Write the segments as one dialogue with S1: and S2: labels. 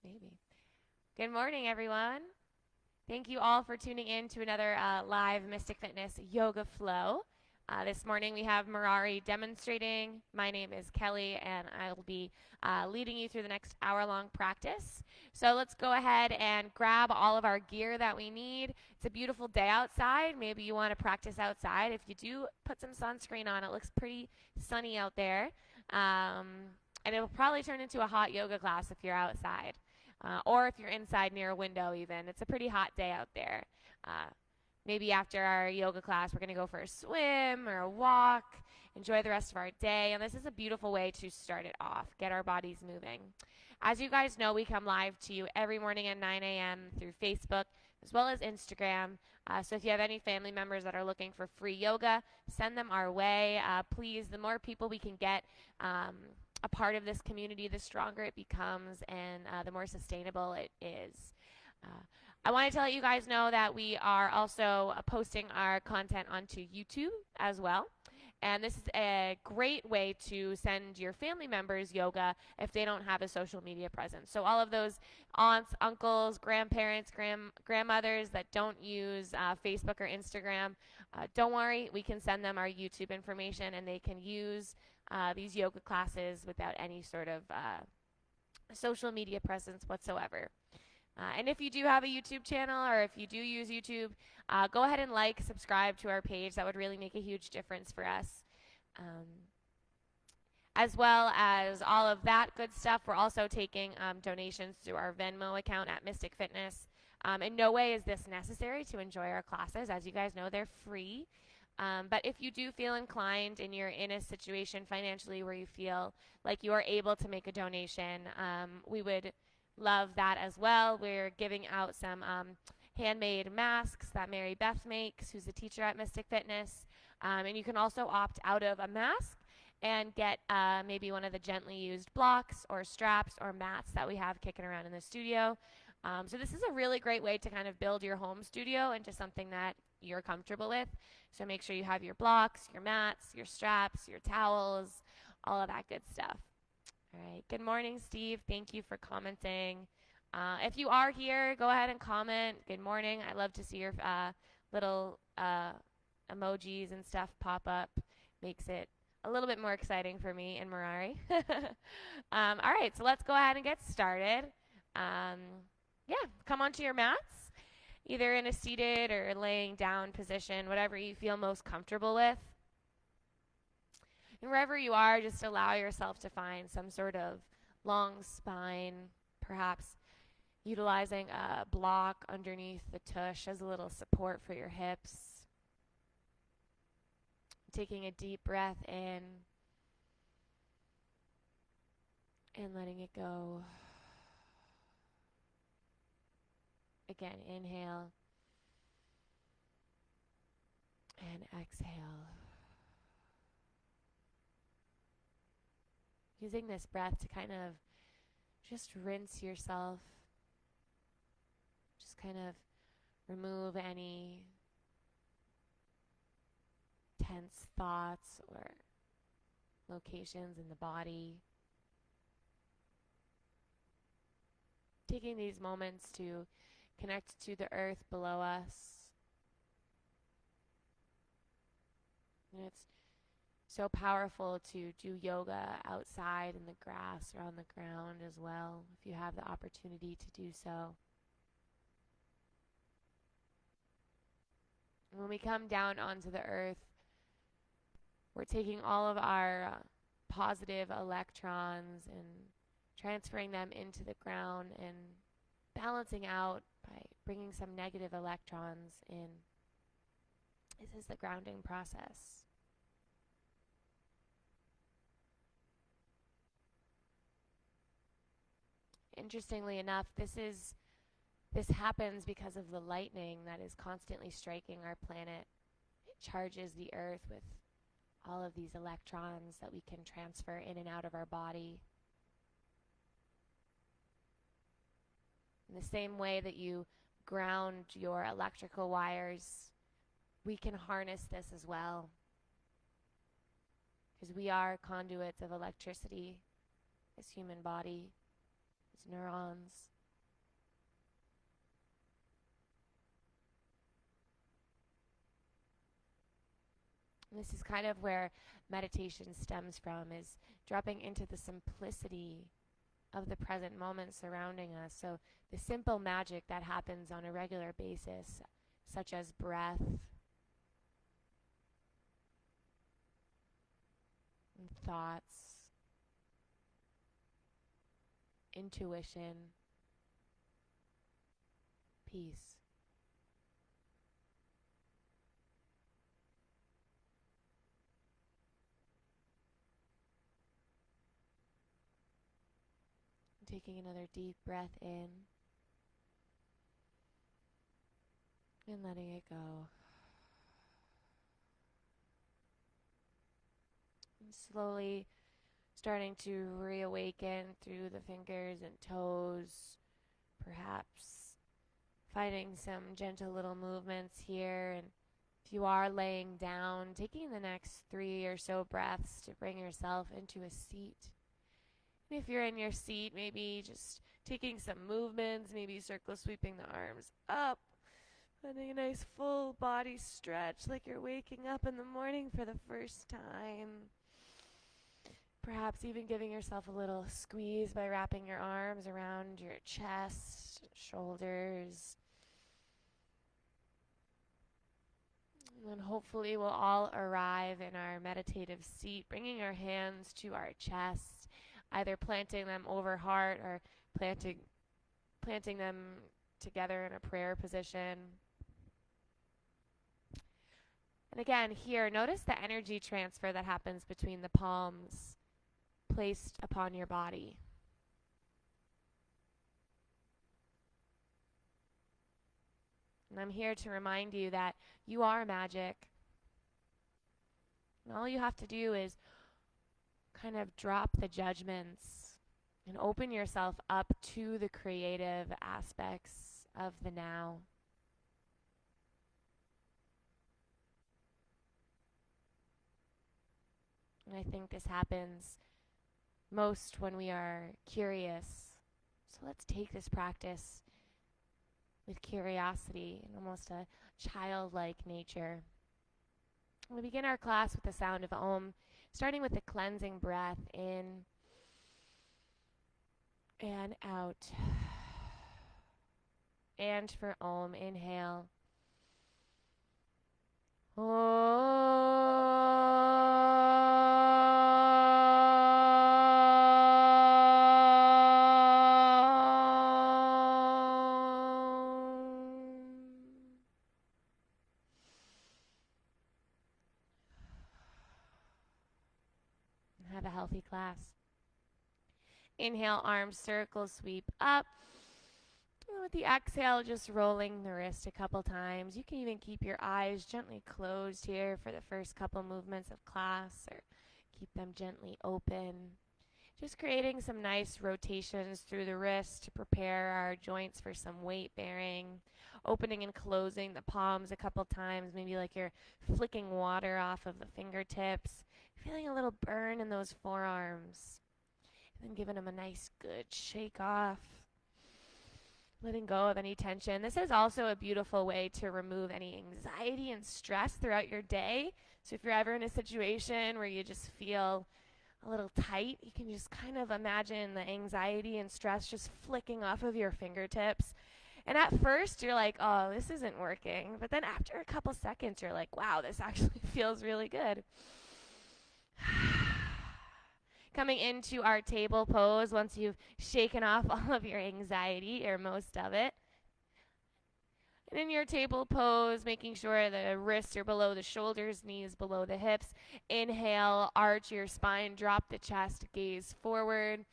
S1: Maybe. Good morning, everyone. Thank you all for tuning in to another live Mystic Fitness Yoga Flow. This morning we have Mirari demonstrating. My name is Kelly, and I will be leading you through the next hour-long practice. So let's go ahead and grab all of our gear that we need. It's a beautiful day outside. Maybe you want to practice outside. If you do, put some sunscreen on. It looks pretty sunny out there. And it will probably turn into a hot yoga class if you're outside. Or if you're inside near a window even. It's a pretty hot day out there. Maybe after our yoga class, we're going to go for a swim or a walk, enjoy the rest of our day. And this is a beautiful way to start it off, get our bodies moving. As you guys know, we come live to you every morning at 9 a.m. through Facebook as well as Instagram. So if you have any family members that are looking for free yoga, send them our way. Please, the more people we can get a part of this community, the stronger it becomes and the more sustainable it is. I wanted to let you guys know that we are also posting our content onto YouTube as well. And this is a great way to send your family members yoga if they don't have a social media presence. So all of those aunts, uncles, grandparents, grandmothers that don't use Facebook or Instagram, don't worry, we can send them our YouTube information and they can use these yoga classes without any sort of social media presence whatsoever. And if you do have a YouTube channel or if you do use YouTube, go ahead and subscribe to our page. That would really make a huge difference for us. As well as all of that good stuff, we're also taking donations through our Venmo account at Mystic Fitness. In no way is this necessary to enjoy our classes. As you guys know, they're free. But if you do feel inclined and you're in a situation financially where you feel like you are able to make a donation, we would love that as well. We're giving out some handmade masks that Mary Beth makes, who's a teacher at Mystic Fitness. And you can also opt out of a mask and get maybe one of the gently used blocks or straps or mats that we have kicking around in the studio. So this is a really great way to kind of build your home studio into something that you're comfortable with. So make sure you have your blocks, your mats, your straps, your towels, all of that good stuff. All right. Good morning, Steve. Thank you for commenting. If you are here, go ahead and comment. Good morning. I love to see your little emojis and stuff pop up. Makes it a little bit more exciting for me and Mirari. All right. So let's go ahead and get started. Come onto your mats, either in a seated or laying down position, whatever you feel most comfortable with. And wherever you are, just allow yourself to find some sort of long spine, perhaps utilizing a block underneath the tush as a little support for your hips. Taking a deep breath in and letting it go. Again, inhale and exhale. Using this breath to kind of just rinse yourself. Just kind of remove any tense thoughts or locations in the body. Taking these moments to connect to the earth below us. And it's so powerful to do yoga outside in the grass or on the ground as well, if you have the opportunity to do so. And when we come down onto the earth, we're taking all of our positive electrons and transferring them into the ground and balancing out by bringing some negative electrons in. This is the grounding process. Interestingly enough, this happens because of the lightning that is constantly striking our planet. It charges the earth with all of these electrons that we can transfer in and out of our body. In the same way that you ground your electrical wires, we can harness this as well. Because we are conduits of electricity, this human body. these neurons. And this is kind of where meditation stems from, is dropping into the simplicity of the present moment surrounding us. So the simple magic that happens on a regular basis, such as breath and thoughts, intuition, peace. Taking another deep breath in and letting it go. And slowly starting to reawaken through the fingers and toes, perhaps finding some gentle little movements here. And if you are laying down, taking the next 3 or so breaths to bring yourself into a seat. And if you're in your seat, maybe just taking some movements, maybe circle sweeping the arms up, finding a nice full body stretch like you're waking up in the morning for the first time. Perhaps even giving yourself a little squeeze by wrapping your arms around your chest, shoulders. And then hopefully we'll all arrive in our meditative seat, bringing our hands to our chest, either planting them over heart or planting them together in a prayer position. And again, here, notice the energy transfer that happens between the palms placed upon your body. And I'm here to remind you that you are magic. And all you have to do is kind of drop the judgments and open yourself up to the creative aspects of the now. And I think this happens most when we are curious. So let's take this practice with curiosity and almost a childlike nature. We'll begin our class with the sound of Om, starting with the cleansing breath in and out. And for Om, inhale. Have a healthy class. Inhale, arms circle, sweep up. And with the exhale, just rolling the wrist a couple times. You can even keep your eyes gently closed here for the first couple movements of class, or keep them gently open. Just creating some nice rotations through the wrist to prepare our joints for some weight bearing. Opening and closing the palms a couple times, maybe like you're flicking water off of the fingertips. Feeling a little burn in those forearms. And then giving them a nice good shake off. Letting go of any tension. This is also a beautiful way to remove any anxiety and stress throughout your day. So if you're ever in a situation where you just feel a little tight, you can just kind of imagine the anxiety and stress just flicking off of your fingertips. And at first you're like, oh, this isn't working. But then after a couple seconds, you're like, wow, this actually feels really good. Coming into our table pose once you've shaken off all of your anxiety, or most of it. And in your table pose, making sure the wrists are below the shoulders, knees below the hips. Inhale, arch your spine, drop the chest, gaze forward.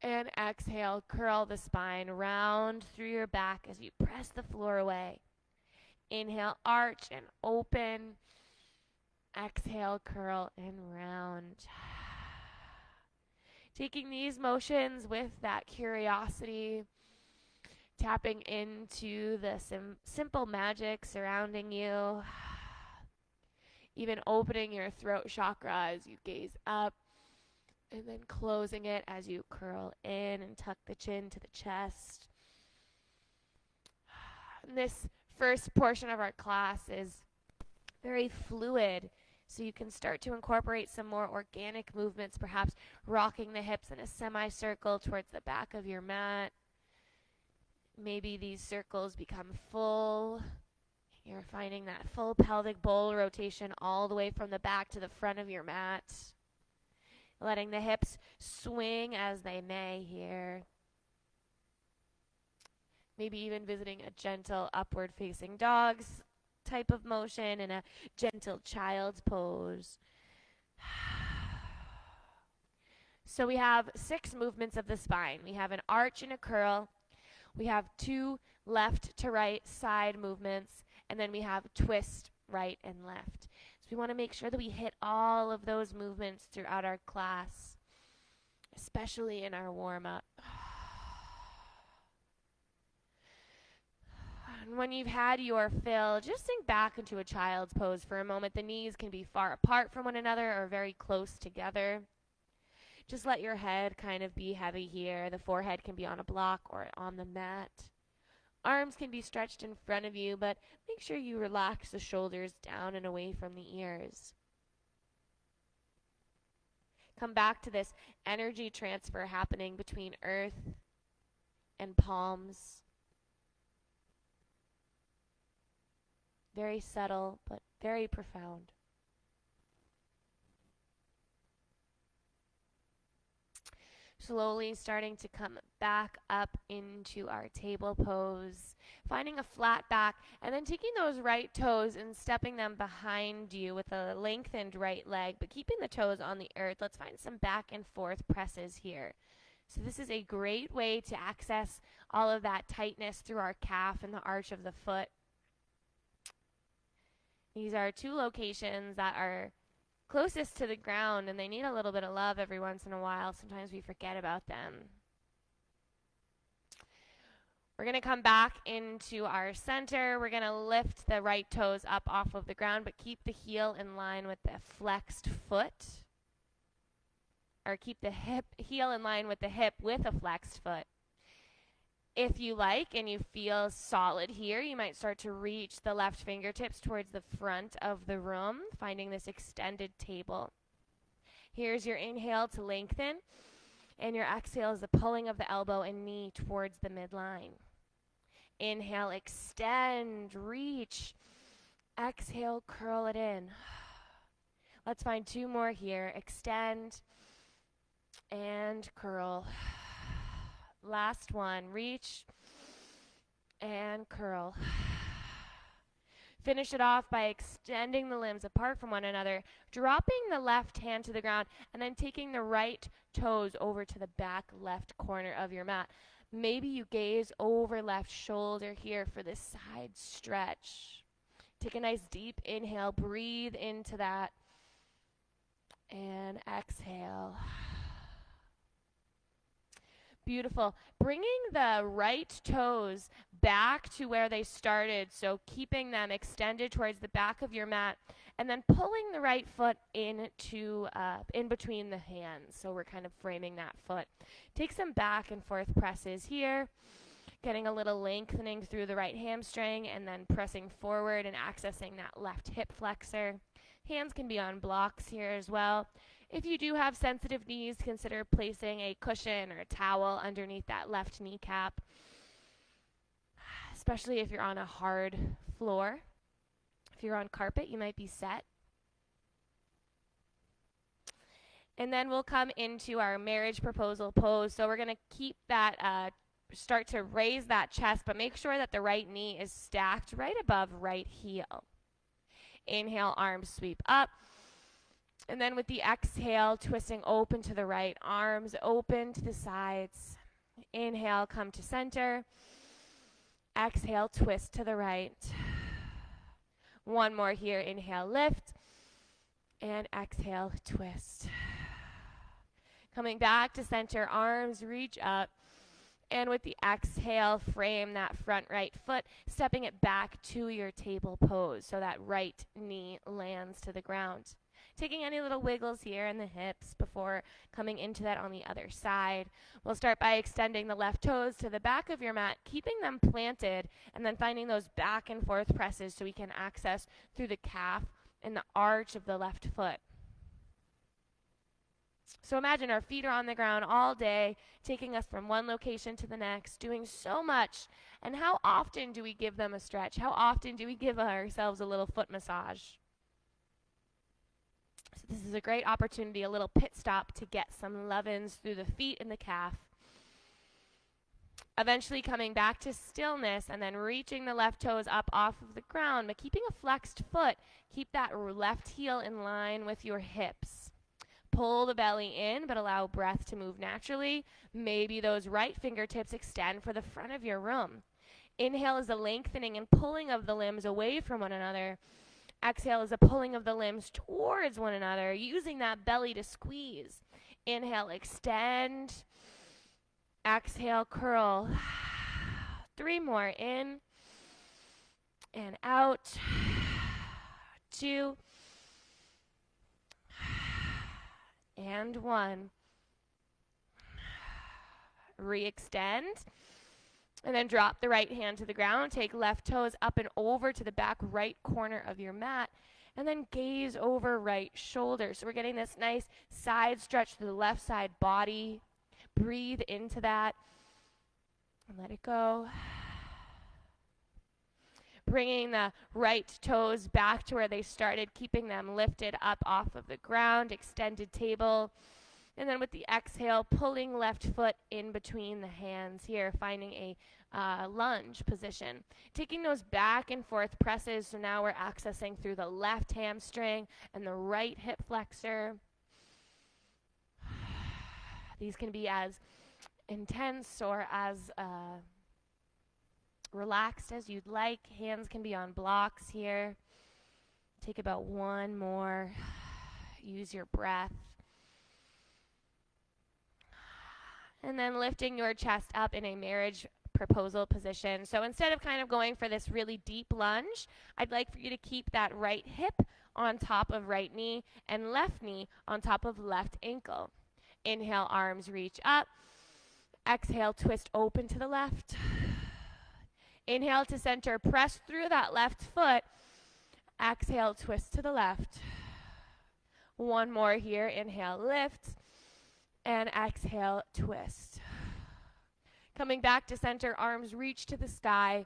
S1: And exhale, curl the spine round through your back as you press the floor away. Inhale, arch and open. Exhale, curl and round. Taking these motions with that curiosity, tapping into the simple magic surrounding you, even opening your throat chakra as you gaze up, And then closing it as you curl in and tuck the chin to the chest. And this first portion of our class is very fluid, so you can start to incorporate some more organic movements, perhaps rocking the hips in a semicircle towards the back of your mat. Maybe these circles become full. You're finding that full pelvic bowl rotation all the way from the back to the front of your mat. Letting the hips swing as they may here. Maybe even visiting a gentle upward facing dog's type of motion and a gentle child's pose. So we have 6 movements of the spine. We have an arch and a curl. We have 2 left to right side movements. And then we have twist right and left. So we want to make sure that we hit all of those movements throughout our class, especially in our warm-up. And when you've had your fill, just sink back into a child's pose for a moment. The knees can be far apart from one another or very close together. Just let your head kind of be heavy here. The forehead can be on a block or on the mat. Arms can be stretched in front of you, but make sure you relax the shoulders down and away from the ears. Come back to this energy transfer happening between earth and palms. Very subtle, but very profound. Slowly starting to come back up into our table pose, finding a flat back, and then taking those right toes and stepping them behind you with a lengthened right leg, but keeping the toes on the earth. Let's find some back and forth presses here. So this is a great way to access all of that tightness through our calf and the arch of the foot. These are 2 locations that are closest to the ground, and they need a little bit of love every once in a while. Sometimes we forget about them. We're going to come back into our center. We're going to lift the right toes up off of the ground, but keep the heel in line with the flexed foot. Or keep the heel in line with the hip with a flexed foot. If you like and you feel solid here, you might start to reach the left fingertips towards the front of the room, finding this extended table. Here's your inhale to lengthen, and your exhale is the pulling of the elbow and knee towards the midline. Inhale, extend, reach. Exhale, curl it in. Let's find 2 more here. Extend and curl. Last one, reach and curl. Finish it off by extending the limbs apart from one another, dropping the left hand to the ground, and then taking the right toes over to the back left corner of your mat. Maybe you gaze over left shoulder here for this side stretch. Take a nice deep inhale, breathe into that, and exhale. Beautiful. Bringing the right toes back to where they started, so keeping them extended towards the back of your mat, and then pulling the right foot into in between the hands. So we're kind of framing that foot. Take some back and forth presses here, getting a little lengthening through the right hamstring, and then pressing forward and accessing that left hip flexor. Hands can be on blocks here as well. If you do have sensitive knees, consider placing a cushion or a towel underneath that left kneecap, especially if you're on a hard floor. If you're on carpet, you might be set. And then we'll come into our marriage proposal pose. So we're going to keep that, start to raise that chest, but make sure that the right knee is stacked right above right heel. Inhale, arms sweep up. And then with the exhale, twisting open to the right, arms open to the sides. Inhale, come to center. Exhale, twist to the right. One more here. Inhale, lift. And exhale, twist. Coming back to center, arms reach up. And with the exhale, frame that front right foot, stepping it back to your table pose so that right knee lands to the ground. taking any little wiggles here in the hips before coming into that on the other side. We'll start by extending the left toes to the back of your mat, keeping them planted, and then finding those back and forth presses so we can access through the calf and the arch of the left foot. So imagine our feet are on the ground all day, taking us from one location to the next, doing so much. And how often do we give them a stretch? How often do we give ourselves a little foot massage? So this is a great opportunity, a little pit stop to get some love-ins through the feet and the calf. Eventually coming back to stillness and then reaching the left toes up off of the ground, but keeping a flexed foot. Keep that left heel in line with your hips. Pull the belly in, but allow breath to move naturally. Maybe those right fingertips extend for the front of your room. Inhale is a lengthening and pulling of the limbs away from one another. Exhale is a pulling of the limbs towards one another, using that belly to squeeze. Inhale, extend. Exhale, curl. 3 more, in and out. 2 and 1. Re-extend. And then drop the right hand to the ground. Take left toes up and over to the back right corner of your mat. And then gaze over right shoulder. So we're getting this nice side stretch to the left side body. Breathe into that. And let it go. Bringing the right toes back to where they started, keeping them lifted up off of the ground, extended table. And then with the exhale, pulling left foot in between the hands here, finding a lunge position. Taking those back and forth presses, so now we're accessing through the left hamstring and the right hip flexor. These can be as intense or as relaxed as you'd like. Hands can be on blocks here. Take about 1 more. Use your breath. And then lifting your chest up in a marriage proposal position. So instead of kind of going for this really deep lunge, I'd like for you to keep that right hip on top of right knee and left knee on top of left ankle. Inhale, arms reach up. Exhale, twist open to the left. Inhale to center, press through that left foot. Exhale, twist to the left. 1 more here. Inhale, lift. And exhale, twist. Coming back to center, arms reach to the sky.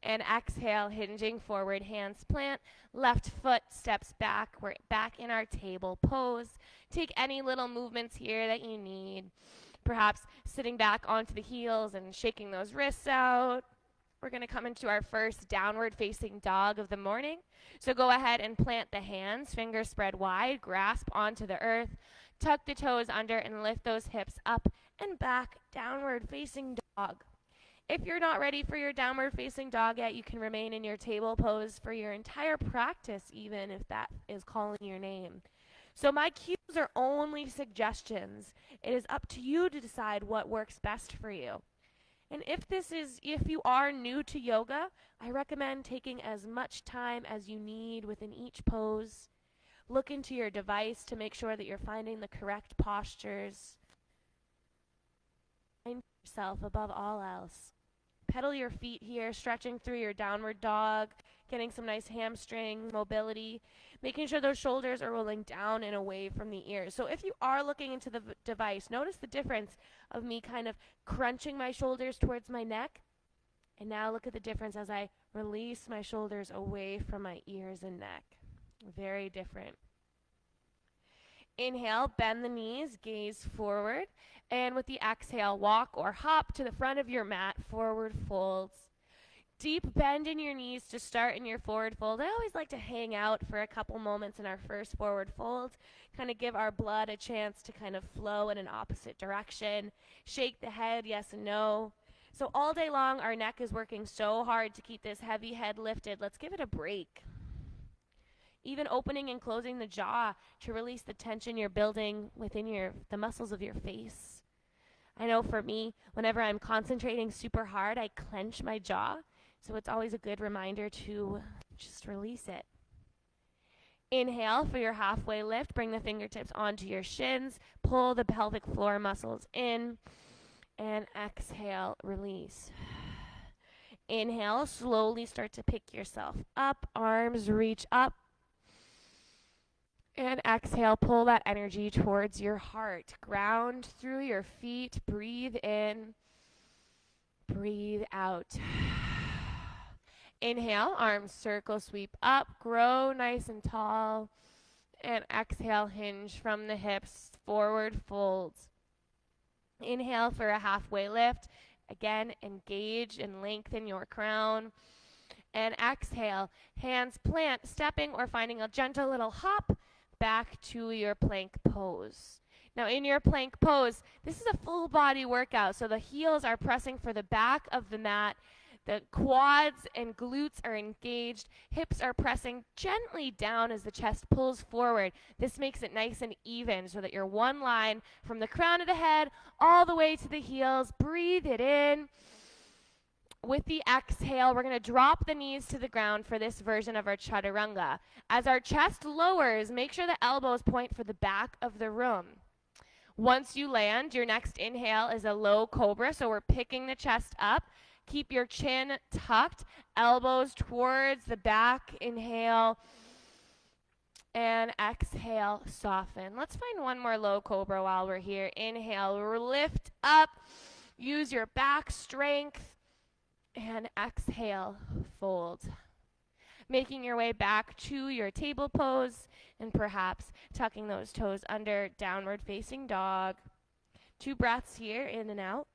S1: And exhale, hinging forward, hands plant. Left foot steps back. We're back in our table pose. Take any little movements here that you need. Perhaps sitting back onto the heels and shaking those wrists out. We're going to come into our first downward facing dog of the morning. So go ahead and plant the hands, fingers spread wide, grasp onto the earth. Tuck the toes under and lift those hips up and back, downward facing dog. If you're not ready for your downward facing dog yet, you can remain in your table pose for your entire practice, even if that is calling your name. So my cues are only suggestions. It is up to you to decide what works best for you. And if you are new to yoga, I recommend taking as much time as you need within each pose. Look into your device to make sure that you're finding the correct postures. Find yourself above all else. Pedal your feet here, stretching through your downward dog, getting some nice hamstring mobility, making sure those shoulders are rolling down and away from the ears. So if you are looking into the device, notice the difference of me kind of crunching my shoulders towards my neck. And now look at the difference as I release my shoulders away from my ears and neck. Very different. Inhale, bend the knees, gaze forward. And with the exhale, walk or hop to the front of your mat, forward folds. Deep bend in your knees to start in your forward fold. I always like to hang out for a couple moments in our first forward fold, kind of give our blood a chance to kind of flow in an opposite direction. Shake the head, yes and no. So all day long, our neck is working so hard to keep this heavy head lifted. Let's give it a break. Even opening and closing the jaw to release the tension you're building within the muscles of your face. I know for me, whenever I'm concentrating super hard, I clench my jaw. So it's always a good reminder to just release it. Inhale for your halfway lift. Bring the fingertips onto your shins. Pull the pelvic floor muscles in. And exhale, release. Inhale, slowly start to pick yourself up. Arms reach up. And exhale, pull that energy towards your heart. Ground through your feet. Breathe in. Breathe out. Inhale, arms circle, sweep up. Grow nice and tall. And exhale, hinge from the hips. Forward folds. Inhale for a halfway lift. Again, engage and lengthen your crown. And exhale, hands plant, stepping or finding a gentle little hop back to your plank pose. Now in your plank pose, this is a full body workout, so the heels are pressing for the back of the mat. The quads and glutes are engaged. Hips are pressing gently down as the chest pulls forward. This makes it nice and even so that you're one line from the crown of the head all the way to the heels. Breathe it in. With the exhale, we're going to drop the knees to the ground for this version of our chaturanga. As our chest lowers, make sure the elbows point for the back of the room. Once you land, your next inhale is a low cobra, so we're picking the chest up. Keep your chin tucked, elbows towards the back. Inhale and exhale, soften. Let's find one more low cobra while we're here. Inhale, lift up, use your back strength. And exhale, fold. Making your way back to your table pose and perhaps tucking those toes under, downward facing dog. 2 breaths here, in and out.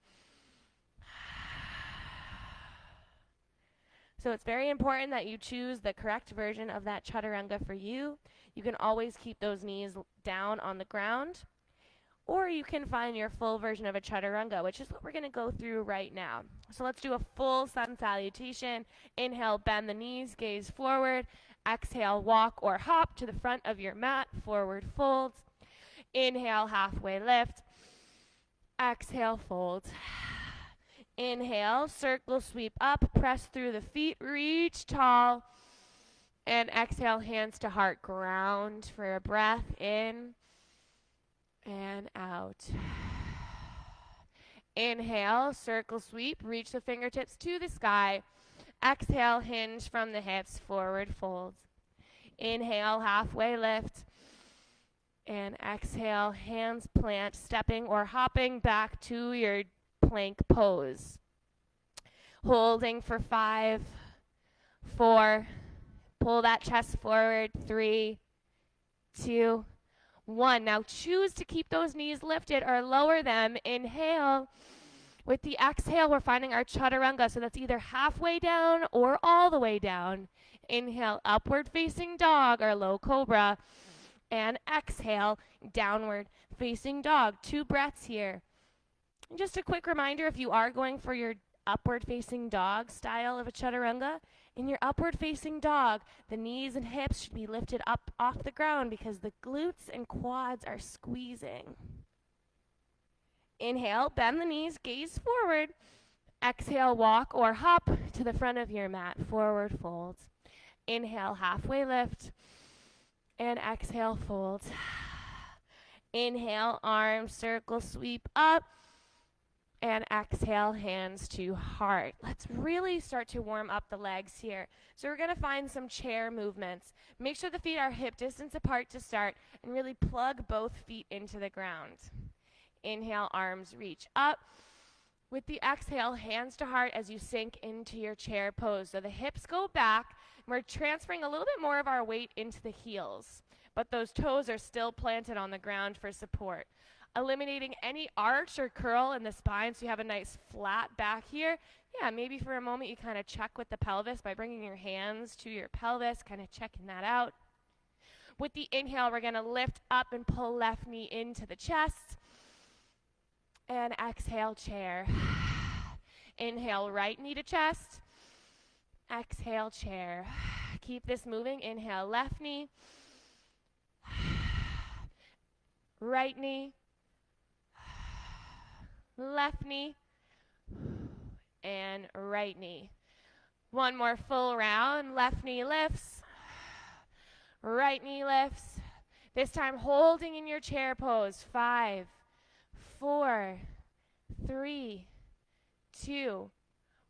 S1: So it's very important that you choose the correct version of that chaturanga for you. You can always keep those knees down on the ground, or you can find your full version of a chaturanga, which is what we're going to go through right now. So let's do a full sun salutation. Inhale, bend the knees, gaze forward. Exhale, walk or hop to the front of your mat, forward fold. Inhale, halfway lift. Exhale, fold. Inhale, circle, sweep up, press through the feet, reach tall. And exhale, hands to heart, ground for a breath in and out. Inhale, circle sweep, reach the fingertips to the sky. Exhale, hinge from the hips, forward fold. Inhale, halfway lift. And exhale, hands plant, stepping or hopping back to your plank pose. Holding for 5, 4, pull that chest forward, 3, 2, 1. Now choose to keep those knees lifted or lower them. Inhale. With the exhale, we're finding our chaturanga, so that's either halfway down or all the way down. Inhale, upward facing dog or low cobra. And exhale, downward facing dog. 2 breaths here. And just a quick reminder, if you are going for your upward facing dog style of a chaturanga, in your upward facing dog, the knees and hips should be lifted up off the ground because the glutes and quads are squeezing. Inhale, bend the knees, gaze forward. Exhale, walk or hop to the front of your mat, forward fold. Inhale, halfway lift. And exhale, fold. Inhale, arms circle, sweep up. And exhale, hands to heart. Let's really start to warm up the legs here. So we're going to find some chair movements. Make sure the feet are hip distance apart to start, and really plug both feet into the ground. Inhale, arms reach up. With the exhale, hands to heart as you sink into your chair pose. So the hips go back. We're transferring a little bit more of our weight into the heels, but those toes are still planted on the ground for support. Eliminating any arch or curl in the spine so you have a nice flat back here. Yeah, maybe for a moment you kind of check with the pelvis by bringing your hands to your pelvis, kind of checking that out. With the inhale, we're going to lift up and pull left knee into the chest. And exhale, chair. Inhale, right knee to chest. Exhale, chair. Keep this moving. Inhale, left knee. Right knee. Left knee. And right knee. One more full round. Left knee lifts. Right knee lifts. This time holding in your chair pose. 5, 4, 3, 2,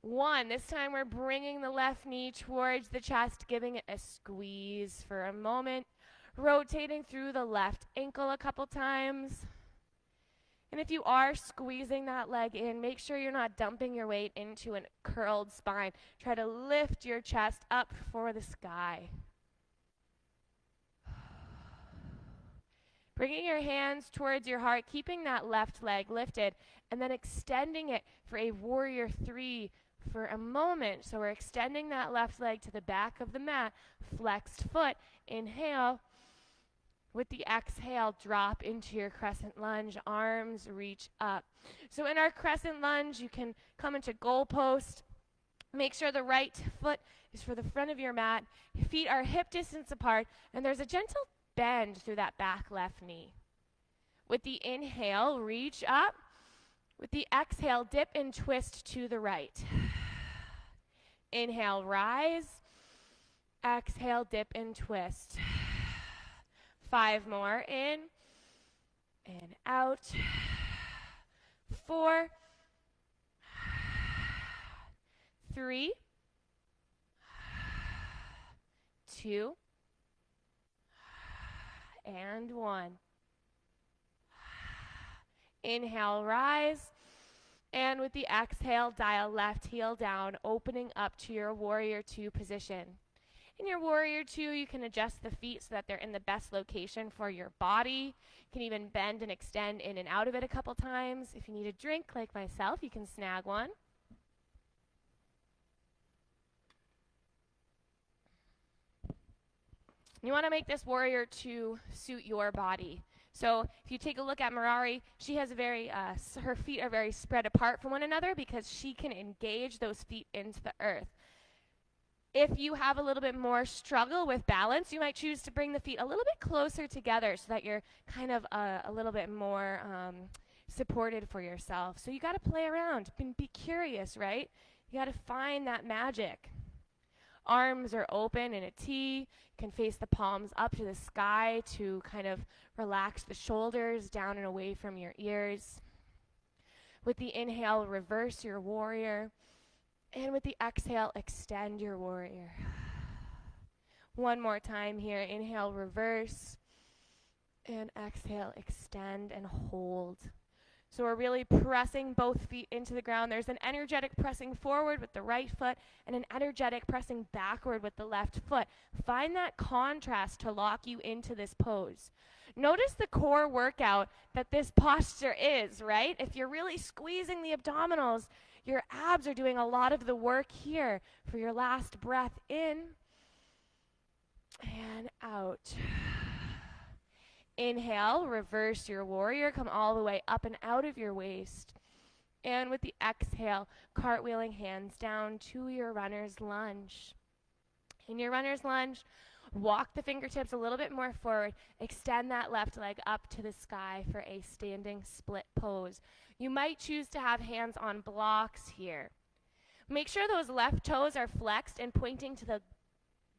S1: 1. This time we're bringing the left knee towards the chest, giving it a squeeze for a moment. Rotating through the left ankle a couple times. And if you are squeezing that leg in, make sure you're not dumping your weight into a curled spine. Try to lift your chest up for the sky. Bringing your hands towards your heart, keeping that left leg lifted, and then extending it for a warrior 3 for a moment. So we're extending that left leg to the back of the mat, flexed foot. Inhale. With the exhale, drop into your crescent lunge, arms reach up. So in our crescent lunge, you can come into goal post. Make sure the right foot is for the front of your mat. Your feet are hip distance apart, and there's a gentle bend through that back left knee. With the inhale, reach up. With the exhale, dip and twist to the right. Inhale, rise. Exhale, dip and twist. 5 more, in and out. 4, 3, 2, and 1. Inhale, rise. And with the exhale, dial left heel down, opening up to your warrior 2 position. In your warrior 2, you can adjust the feet so that they're in the best location for your body. You can even bend and extend in and out of it a couple times. If you need a drink like myself, you can snag one. You want to make this warrior 2 suit your body. So if you take a look at Mirari, she has her feet are very spread apart from one another because she can engage those feet into the earth. If you have a little bit more struggle with balance, you might choose to bring the feet a little bit closer together so that you're kind of a little bit more supported for yourself. So you got to play around and be curious, right? You got to find that magic. Arms are open in a T. You can face the palms up to the sky to kind of relax the shoulders down and away from your ears. With the inhale, reverse your warrior. And with the exhale, extend your warrior. One more time here. Inhale, reverse. And exhale, extend and hold. So we're really pressing both feet into the ground. There's an energetic pressing forward with the right foot and an energetic pressing backward with the left foot. Find that contrast to lock you into this pose. Notice the core workout that this posture is, right? If you're really squeezing the abdominals, your abs are doing a lot of the work here for your last breath in and out. Inhale, reverse your warrior, come all the way up and out of your waist. And with the exhale, cartwheeling hands down to your runner's lunge. In your runner's lunge, walk the fingertips a little bit more forward. Extend that left leg up to the sky for a standing split pose. You might choose to have hands on blocks here. Make sure those left toes are flexed and pointing to the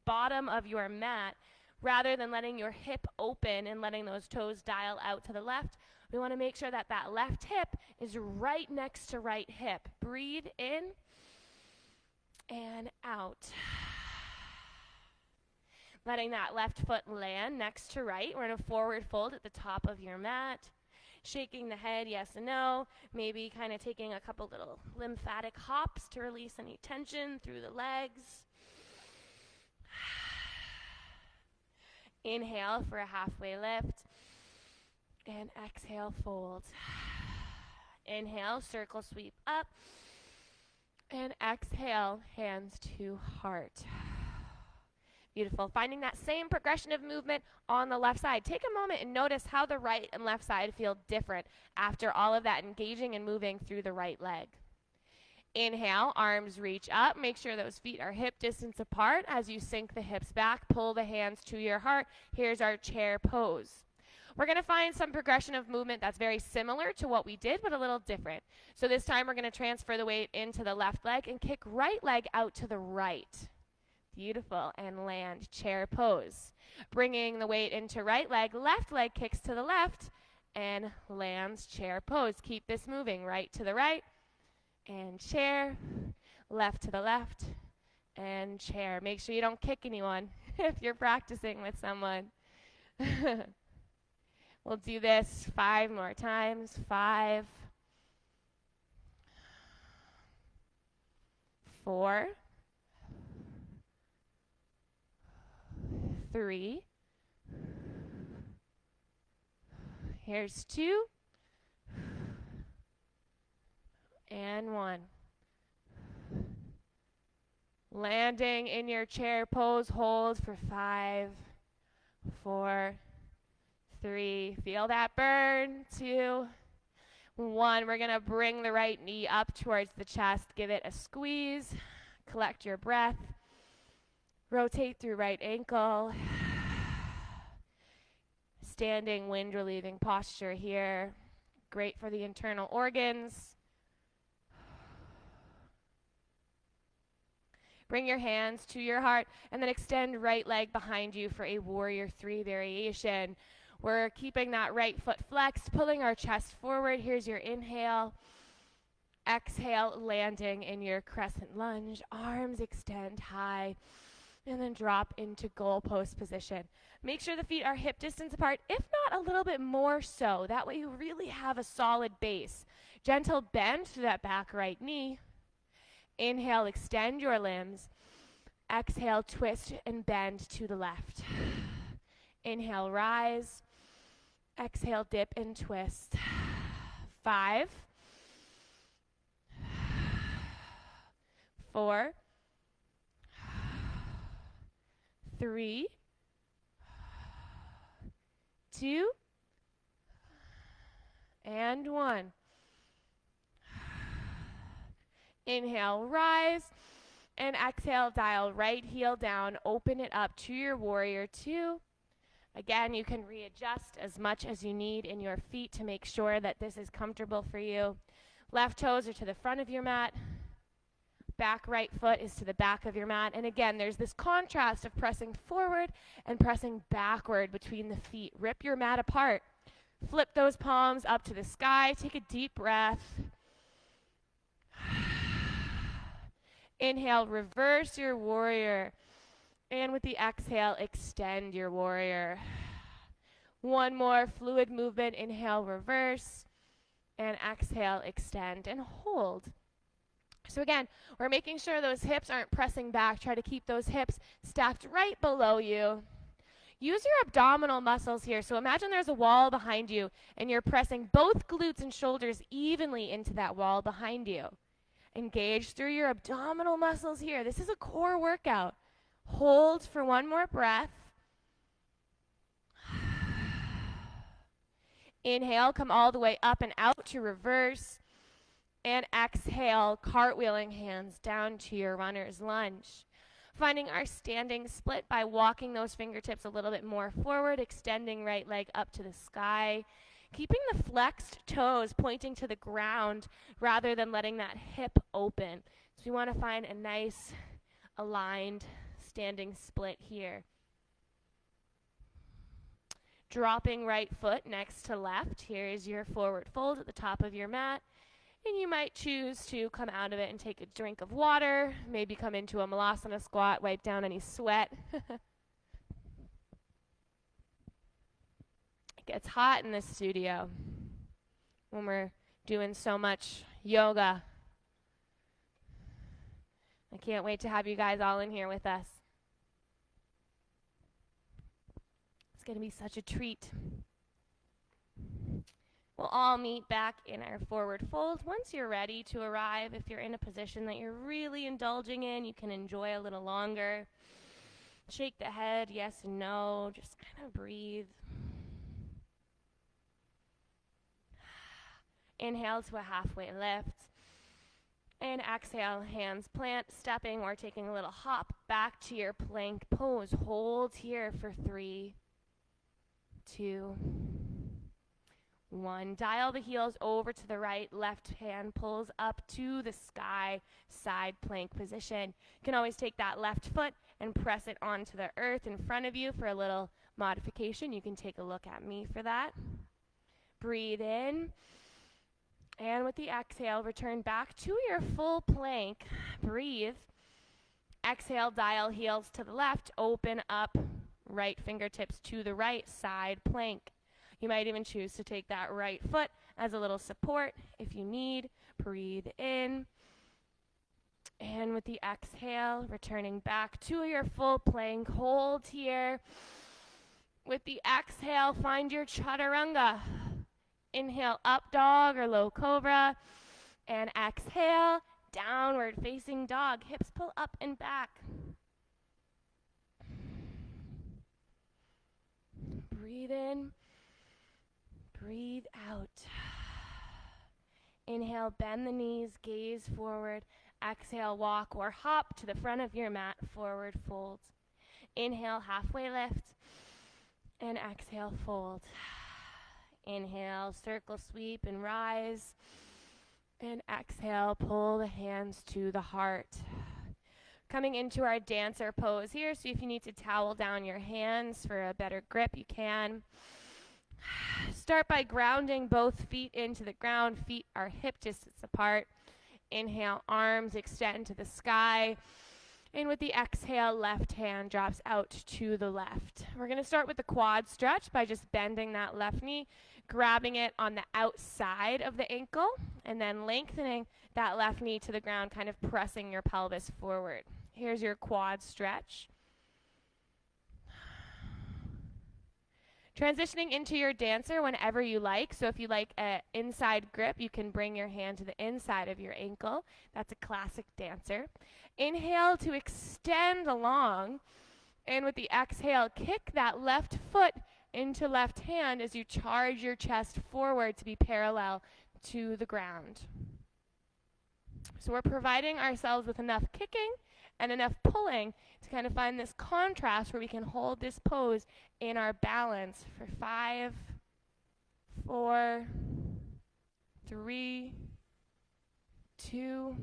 S1: bottom of your mat rather than letting your hip open and letting those toes dial out to the left. We want to make sure that that left hip is right next to right hip. Breathe in and out. Letting that left foot land next to right. We're in a forward fold at the top of your mat. Shaking the head, yes and no. Maybe kind of taking a couple little lymphatic hops to release any tension through the legs. Inhale for a halfway lift. And exhale, fold. Inhale, circle sweep up. And exhale, hands to heart. Beautiful. Finding that same progression of movement on the left side. Take a moment and notice how the right and left side feel different after all of that engaging and moving through the right leg. Inhale, arms reach up. Make sure those feet are hip distance apart as you sink the hips back. Pull the hands to your heart. Here's our chair pose. We're going to find some progression of movement that's very similar to what we did, but a little different. So this time we're going to transfer the weight into the left leg and kick right leg out to the right. Beautiful. And land, chair pose. Bringing the weight into right leg kicks to the left, and lands, chair pose. Keep this moving, right to the right, and chair, left to the left, and chair. Make sure you don't kick anyone if you're practicing with someone. We'll do this 5 more times. 5, 4, 3. Here's 2. And 1. Landing in your chair pose, hold for 5, 4, 3. Feel that burn. 2, 1. We're going to bring the right knee up towards the chest. Give it a squeeze. Collect your breath. Rotate through right ankle. Standing wind relieving posture here. Great for the internal organs. Bring your hands to your heart and then extend right leg behind you for a warrior 3 variation. We're keeping that right foot flexed, pulling our chest forward. Here's your inhale. Exhale, landing in your crescent lunge. Arms extend high and then drop into goal post position. Make sure the feet are hip distance apart, if not a little bit more so. That way you really have a solid base. Gentle bend through that back right knee. Inhale, extend your limbs. Exhale, twist and bend to the left. Inhale, rise. Exhale, dip and twist. 5, 4, 3, 2, and 1. Inhale, rise, and exhale, dial right heel down, open it up to your warrior 2. Again, you can readjust as much as you need in your feet to make sure that this is comfortable for you. Left toes are to the front of your mat. Back right foot is to the back of your mat. And again, there's this contrast of pressing forward and pressing backward between the feet. Rip your mat apart. Flip those palms up to the sky. Take a deep breath. Inhale, reverse your warrior. And with the exhale, extend your warrior. One more fluid movement. Inhale, reverse. And exhale, extend and hold. So again, we're making sure those hips aren't pressing back. Try to keep those hips stacked right below you. Use your abdominal muscles here. So imagine there's a wall behind you and you're pressing both glutes and shoulders evenly into that wall behind you. Engage through your abdominal muscles here. This is a core workout. Hold for one more breath. Inhale, come all the way up and out to reverse. And exhale, cartwheeling hands down to your runner's lunge. Finding our standing split by walking those fingertips a little bit more forward, extending right leg up to the sky. Keeping the flexed toes pointing to the ground rather than letting that hip open. So we want to find a nice aligned standing split here. Dropping right foot next to left. Here is your forward fold at the top of your mat. And you might choose to come out of it and take a drink of water, maybe come into a malasana squat, wipe down any sweat. It gets hot in this studio when we're doing so much yoga. I can't wait to have you guys all in here with us. It's going to be such a treat. We'll all meet back in our forward fold. Once you're ready to arrive, if you're in a position that you're really indulging in, you can enjoy a little longer. Shake the head, yes and no. Just kind of breathe. Inhale to a halfway lift. And exhale, hands plant, stepping or taking a little hop back to your plank pose. Hold here for 3, 2, 1. Dial the heels over to the right. Left hand pulls up to the sky, side plank position. You can always take that left foot and press it onto the earth in front of you for a little modification. You can take a look at me for that. Breathe in. And with the exhale, return back to your full plank. Breathe. Exhale, dial heels to the left. Open up, right fingertips to the right side plank. You might even choose to take that right foot as a little support if you need. Breathe in. And with the exhale, returning back to your full plank. Hold here. With the exhale, find your chaturanga. Inhale, up dog or low cobra. And exhale, downward facing dog. Hips pull up and back. Breathe in. Breathe out. Inhale, bend the knees, gaze forward. Exhale, walk or hop to the front of your mat, forward fold. Inhale, halfway lift. And exhale, fold. Inhale, circle sweep and rise. And exhale, pull the hands to the heart. Coming into our dancer pose here, so if you need to towel down your hands for a better grip, you can. Start by grounding both feet into the ground. Feet are hip distance apart. Inhale, arms extend to the sky. And with the exhale, left hand drops out to the left. We're going to start with the quad stretch by just bending that left knee, grabbing it on the outside of the ankle, and then lengthening that left knee to the ground, kind of pressing your pelvis forward. Here's your quad stretch. Transitioning into your dancer whenever you like. So if you like an inside grip, you can bring your hand to the inside of your ankle. That's a classic dancer. Inhale to extend along. And with the exhale, kick that left foot into left hand as you charge your chest forward to be parallel to the ground. So we're providing ourselves with enough kicking and enough pulling to kind of find this contrast where we can hold this pose in our balance for 5, 4, 3, 2,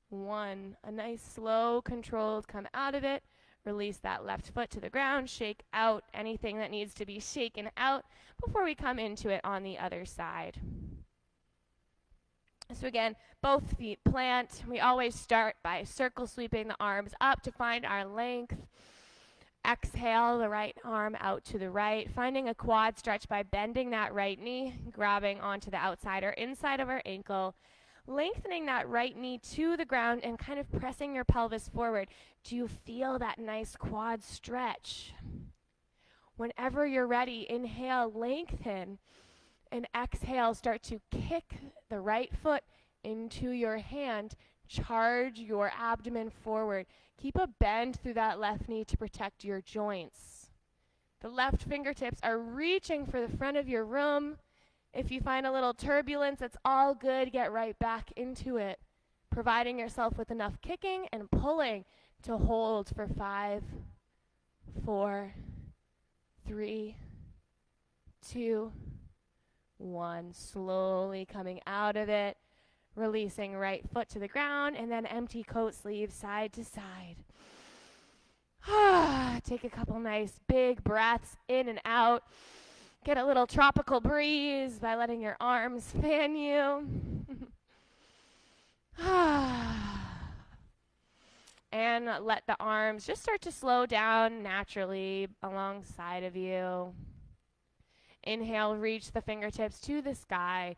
S1: 1. A nice slow, controlled come out of it. Release that left foot to the ground. Shake out anything that needs to be shaken out before we come into it on the other side. So again, both feet plant. We always start by circle sweeping the arms up to find our length. Exhale, the right arm out to the right. Finding a quad stretch by bending that right knee, grabbing onto the outside or inside of our ankle. Lengthening that right knee to the ground and kind of pressing your pelvis forward. Do you feel that nice quad stretch? Whenever you're ready, inhale, lengthen. And exhale, start to kick the right foot into your hand. Charge your abdomen forward. Keep a bend through that left knee to protect your joints. The left fingertips are reaching for the front of your room. If you find a little turbulence, it's all good. Get right back into it. Providing yourself with enough kicking and pulling to hold for 5, 4, 3, 2, 1. Slowly coming out of it. Releasing right foot to the ground and then empty coat sleeves side to side. Take a couple nice big breaths in and out. Get a little tropical breeze by letting your arms fan you. And let the arms just start to slow down naturally alongside of you. Inhale, reach the fingertips to the sky.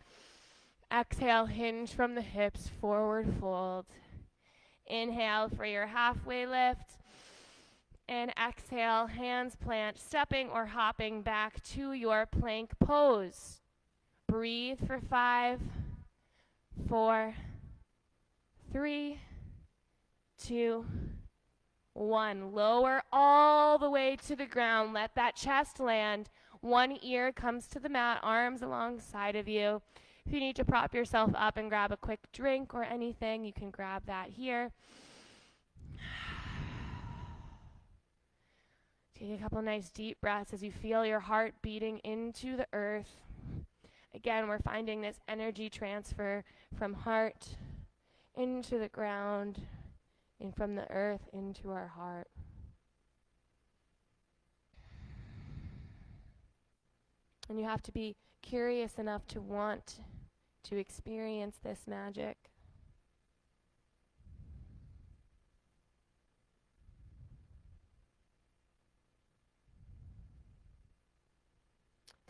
S1: Exhale, hinge from the hips, forward fold. Inhale for your halfway lift. And exhale, hands plant, stepping or hopping back to your plank pose. Breathe for 5, 4, 3, 2, 1. Lower all the way to the ground. Let that chest land. One ear comes to the mat, arms alongside of you. If you need to prop yourself up and grab a quick drink or anything, you can grab that here. Take a couple nice deep breaths as you feel your heart beating into the earth. Again, we're finding this energy transfer from heart into the ground, and from the earth into our heart. And you have to be curious enough to want to experience this magic.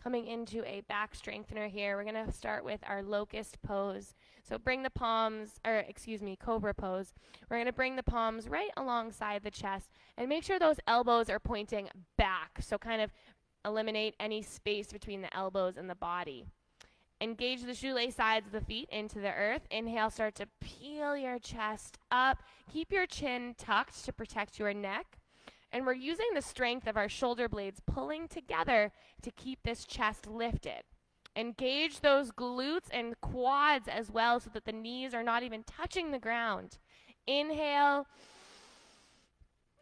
S1: Coming into a back strengthener here, we're going to start with our locust pose. So bring the palms, cobra pose. We're going to bring the palms right alongside the chest and make sure those elbows are pointing back. So kind of eliminate any space between the elbows and the body. Engage the shoelace sides of the feet into the earth. Inhale, start to peel your chest up. Keep your chin tucked to protect your neck. And we're using the strength of our shoulder blades pulling together to keep this chest lifted. Engage those glutes and quads as well so that the knees are not even touching the ground. Inhale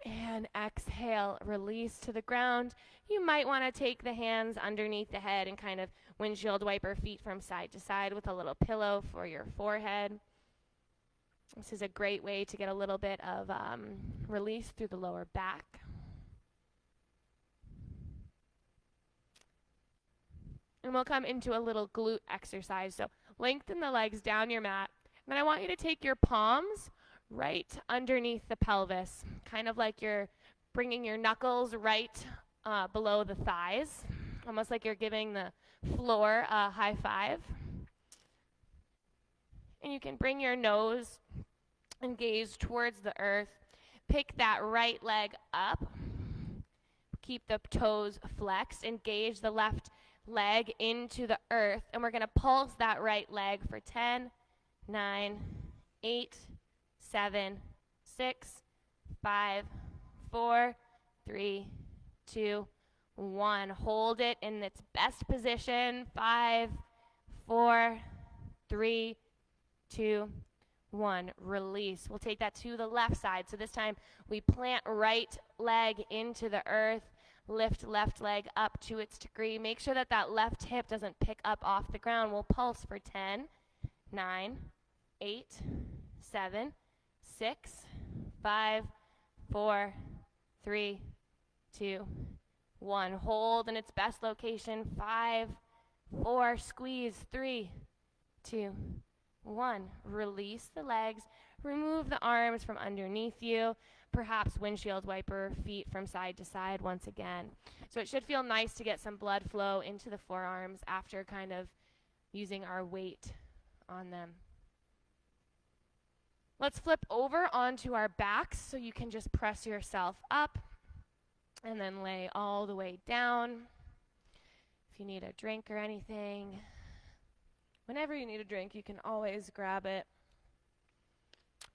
S1: and exhale, release to the ground. You might want to take the hands underneath the head and kind of windshield wiper feet from side to side with a little pillow for your forehead. This is a great way to get a little bit of release through the lower back. And we'll come into a little glute exercise. So lengthen the legs down your mat. And then I want you to take your palms right underneath the pelvis, kind of like you're bringing your knuckles right below the thighs, almost like you're giving the floor a high five. And you can bring your nose and gaze towards the earth. Pick that right leg up. Keep the toes flexed. Engage the left leg into the earth. And we're going to pulse that right leg for 10, 9, 8, 7, 6, 5, 4, 3, 2, 1. Hold it in its best position. 5, 4, 3, 2, 1. Release. We'll take that to the left side. So this time we plant right leg into the earth. Lift left leg up to its degree. Make sure that that left hip doesn't pick up off the ground. We'll pulse for 10, 9, 8, 7, 6, 5, 4, 3, 2, 1. Hold in its best location. 5, 4, squeeze. 3, 2, 1. Release the legs. Remove the arms from underneath you. Perhaps windshield wiper feet from side to side once again. So it should feel nice to get some blood flow into the forearms after kind of using our weight on them. Let's flip over onto our backs so you can just press yourself up and then lay all the way down. If you need a drink or anything, whenever you need a drink, you can always grab it.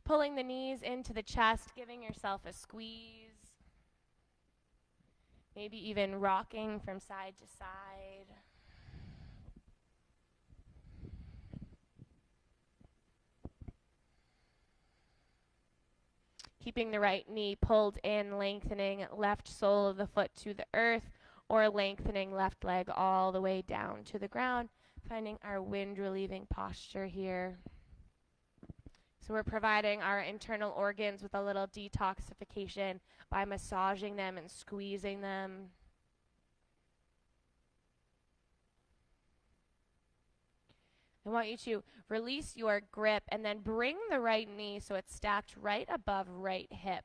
S1: Pulling the knees into the chest, giving yourself a squeeze. Maybe even rocking from side to side. Keeping the right knee pulled in, lengthening left sole of the foot to the earth, or lengthening left leg all the way down to the ground, finding our wind-relieving posture here. So we're providing our internal organs with a little detoxification by massaging them and squeezing them. I want you to release your grip and then bring the right knee so it's stacked right above right hip.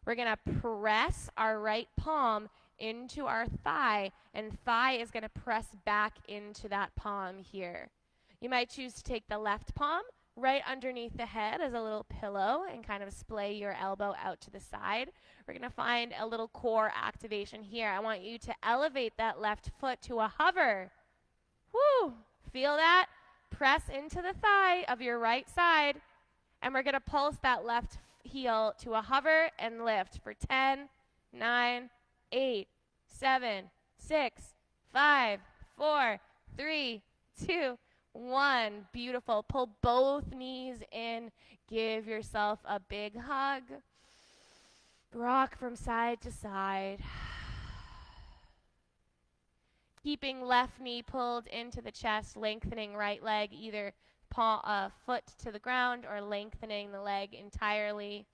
S1: We're going to press our right palm into our thigh, and thigh is going to press back into that palm here. You might choose to take the left palm right underneath the head as a little pillow and kind of splay your elbow out to the side. We're going to find a little core activation here. I want you to elevate that left foot to a hover. Woo! Feel that? Press into the thigh of your right side, and we're going to pulse that left heel to a hover and lift for 10, 9, 8, 7, 6, 5, 4, 3, 2, 1. Beautiful. Pull both knees in. Give yourself a big hug. Rock from side to side. Keeping left knee pulled into the chest, lengthening right leg, either foot to the ground or lengthening the leg entirely.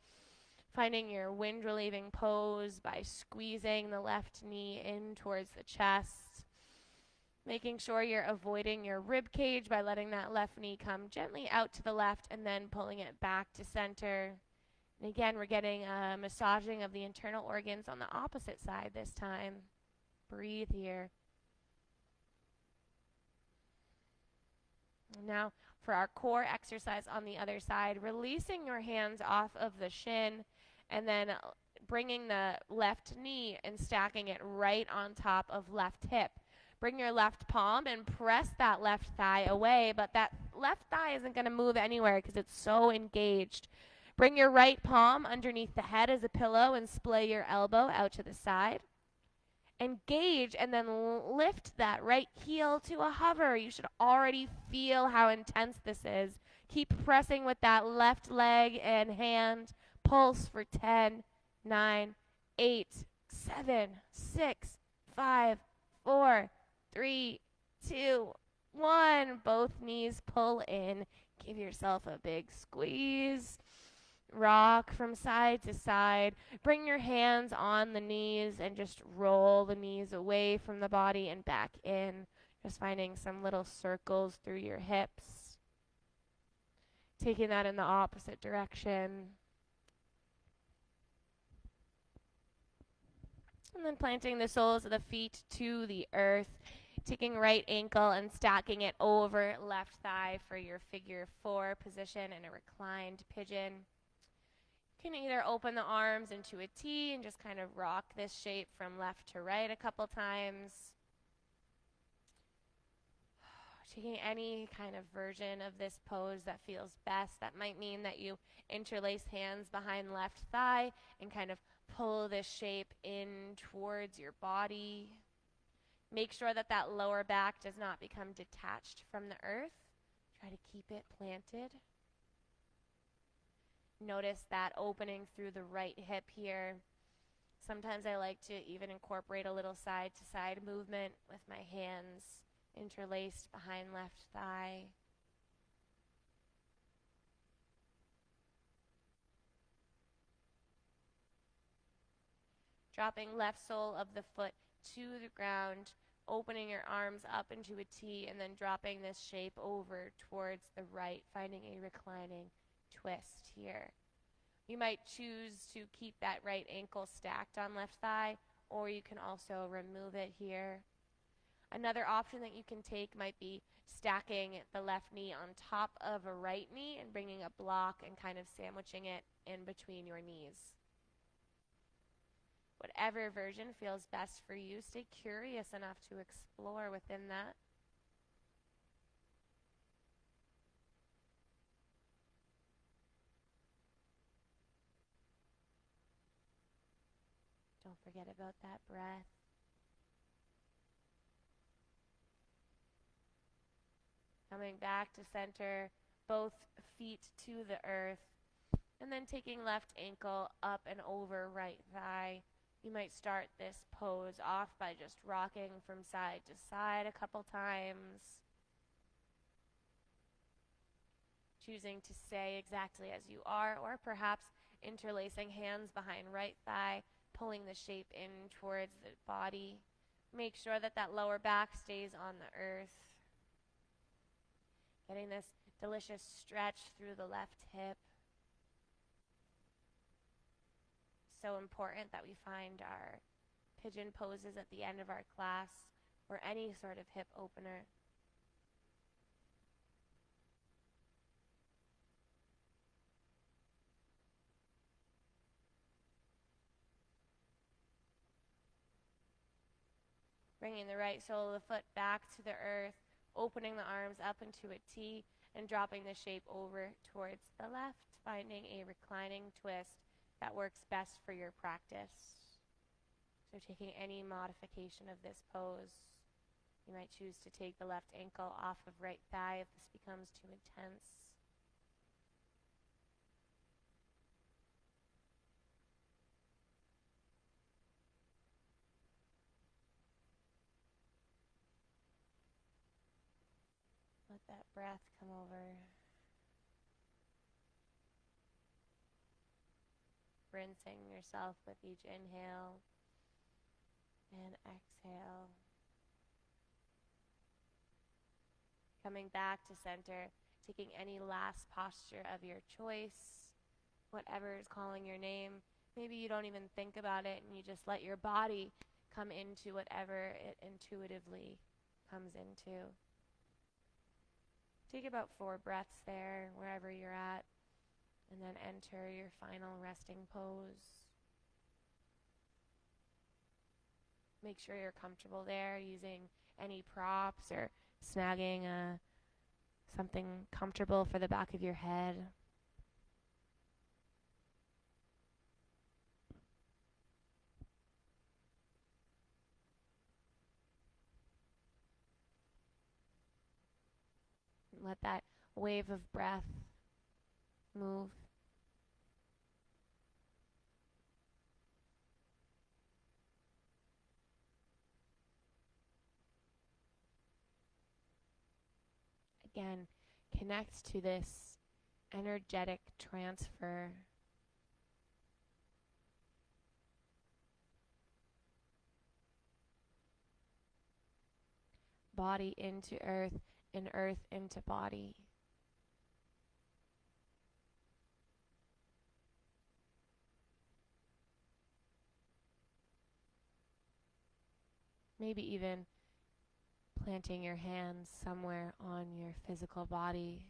S1: Finding your wind relieving pose by squeezing the left knee in towards the chest. Making sure you're avoiding your rib cage by letting that left knee come gently out to the left and then pulling it back to center. And again, we're getting a massaging of the internal organs on the opposite side this time. Breathe here. Now, for our core exercise on the other side, releasing your hands off of the shin and then bringing the left knee and stacking it right on top of left hip. Bring your left palm and press that left thigh away, but that left thigh isn't going to move anywhere because it's so engaged. Bring your right palm underneath the head as a pillow and splay your elbow out to the side. Engage and then lift that right heel to a hover. You should already feel how intense this is. Keep pressing with that left leg and hand. Pulse for 10, 9, 8, 7, 6, 5, 4, 3, 2, 1. Both knees pull in. Give yourself a big squeeze. Rock from side to side. Bring your hands on the knees and just roll the knees away from the body and back in. Just finding some little circles through your hips. Taking that in the opposite direction. And then planting the soles of the feet to the earth. Taking right ankle and stacking it over left thigh for your figure 4 position in a reclined pigeon. You can either open the arms into a T and just kind of rock this shape from left to right a couple times. Taking any kind of version of this pose that feels best. That might mean that you interlace hands behind left thigh and kind of pull this shape in towards your body. Make sure that that lower back does not become detached from the earth. Try to keep it planted. Notice that opening through the right hip here. Sometimes I like to even incorporate a little side-to-side movement with my hands interlaced behind left thigh. Dropping left sole of the foot to the ground, opening your arms up into a T, and then dropping this shape over towards the right, finding a reclining twist here. You might choose to keep that right ankle stacked on left thigh, or you can also remove it here. Another option that you can take might be stacking the left knee on top of a right knee and bringing a block and kind of sandwiching it in between your knees. Whatever version feels best for you, stay curious enough to explore within that. Don't forget about that breath. Coming back to center, both feet to the earth, and then taking left ankle up and over right thigh. You might start this pose off by just rocking from side to side a couple times. Choosing to stay exactly as you are, or perhaps interlacing hands behind right thigh, pulling the shape in towards the body. Make sure that that lower back stays on the earth. Getting this delicious stretch through the left hip. So important that we find our pigeon poses at the end of our class or any sort of hip opener. Bringing the right sole of the foot back to the earth, opening the arms up into a T, and dropping the shape over towards the left, finding a reclining twist that works best for your practice. So taking any modification of this pose, you might choose to take the left ankle off of right thigh if this becomes too intense. Let Let that breath come over. Rinsing yourself with each inhale and exhale. Coming back to center, taking any last posture of your choice, whatever is calling your name. Maybe you don't even think about it and you just let your body come into whatever it intuitively comes into. Take about 4 breaths there, wherever you're at, and then enter your final resting pose. Make sure you're comfortable there, using any props or snagging something comfortable for the back of your head. Let that wave of breath move. Again, connect to this energetic transfer. Body into earth and earth into body. Maybe even planting your hands somewhere on your physical body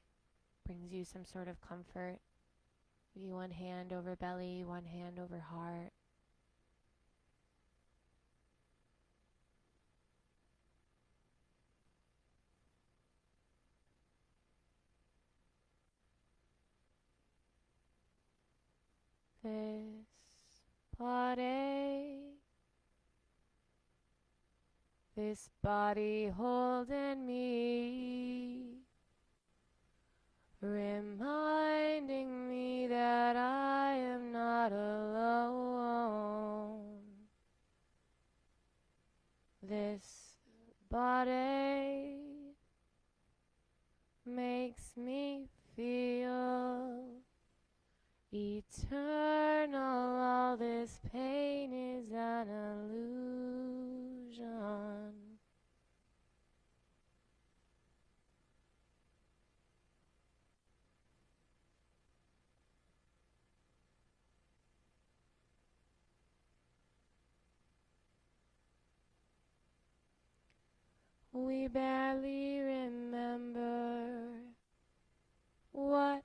S1: brings you some sort of comfort. Maybe one hand over belly, one hand over heart. This body, this body holding me, reminding me that I am not alone. This body makes me feel eternal. All this pain is an illusion. We barely remember what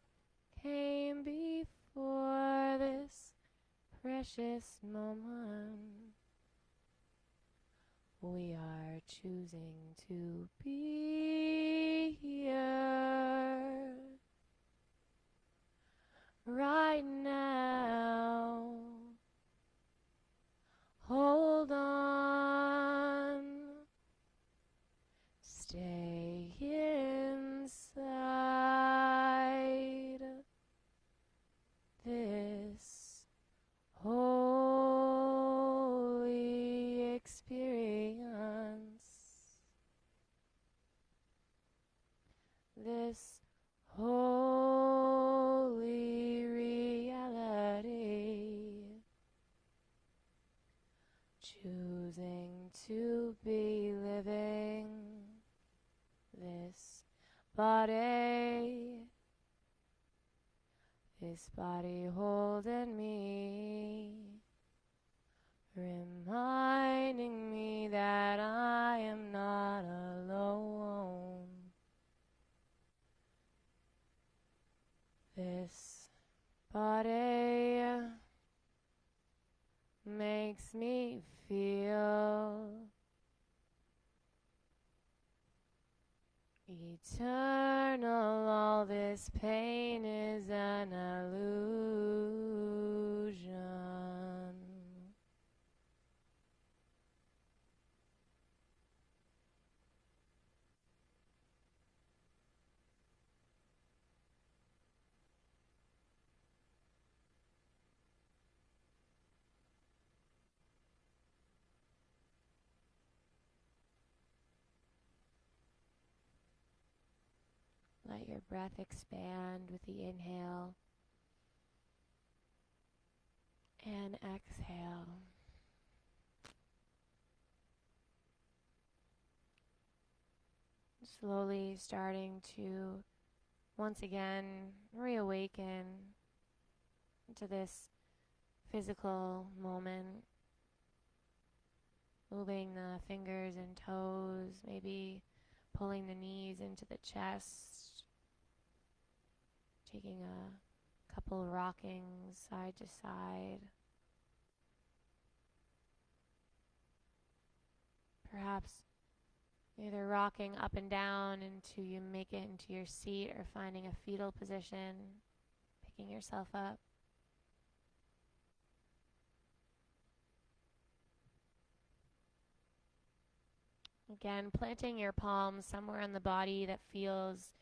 S1: came before this precious moment. We are choosing to be here right now. Hold on. Stay inside this holy experience, this holy reality, choosing to be living this body holding me, reminding me that I am not alone. This body makes me feel eternal. All this pain is an illusion. let your breath expand with the inhale and exhale. Slowly starting to once again reawaken into this physical moment. Moving the fingers and toes, maybe pulling the knees into the chest. Taking a couple rockings side to side. Perhaps either rocking up and down until you make it into your seat or finding a fetal position, picking yourself up. Again, planting your palms somewhere on the body that feels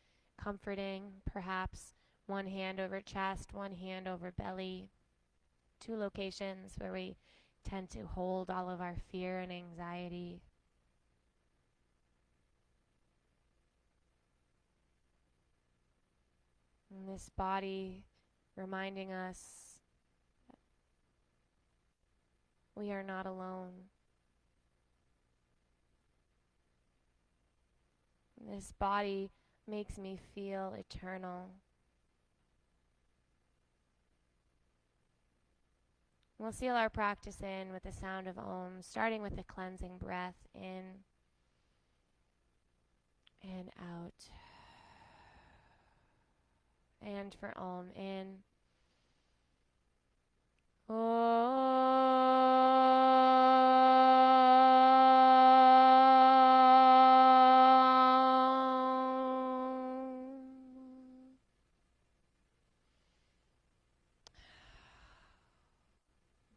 S1: comforting, perhaps one hand over chest, one hand over belly. 2 locations where we tend to hold all of our fear and anxiety. And this body reminding us that we are not alone. And this body makes me feel eternal. We'll seal our practice in with the sound of Om, starting with a cleansing breath in and out. And for Om, in.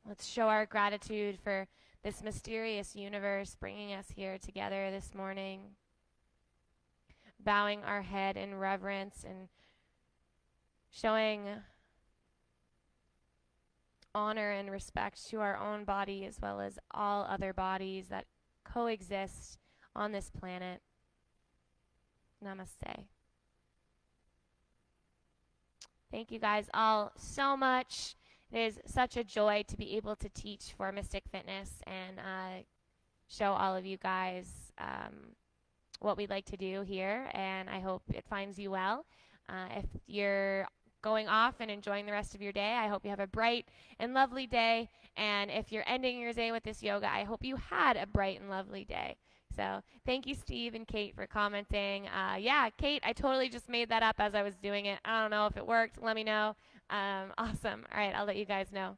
S1: Let's show our gratitude for this mysterious universe bringing us here together this morning. Bowing our head in reverence and showing honor and respect to our own body as well as all other bodies that coexist on this planet. Namaste. Thank you guys all so much. It is such a joy to be able to teach for Mystic Fitness and show all of you guys what we like to do here, and I hope it finds you well. If you're going off and enjoying the rest of your day, I hope you have a bright and lovely day, and if you're ending your day with this yoga, I hope you had a bright and lovely day. So thank you, Steve and Kate, for commenting. Yeah, Kate, I totally just made that up as I was doing it. I don't know if it worked. Let me know. Awesome. All right, I'll let you guys know.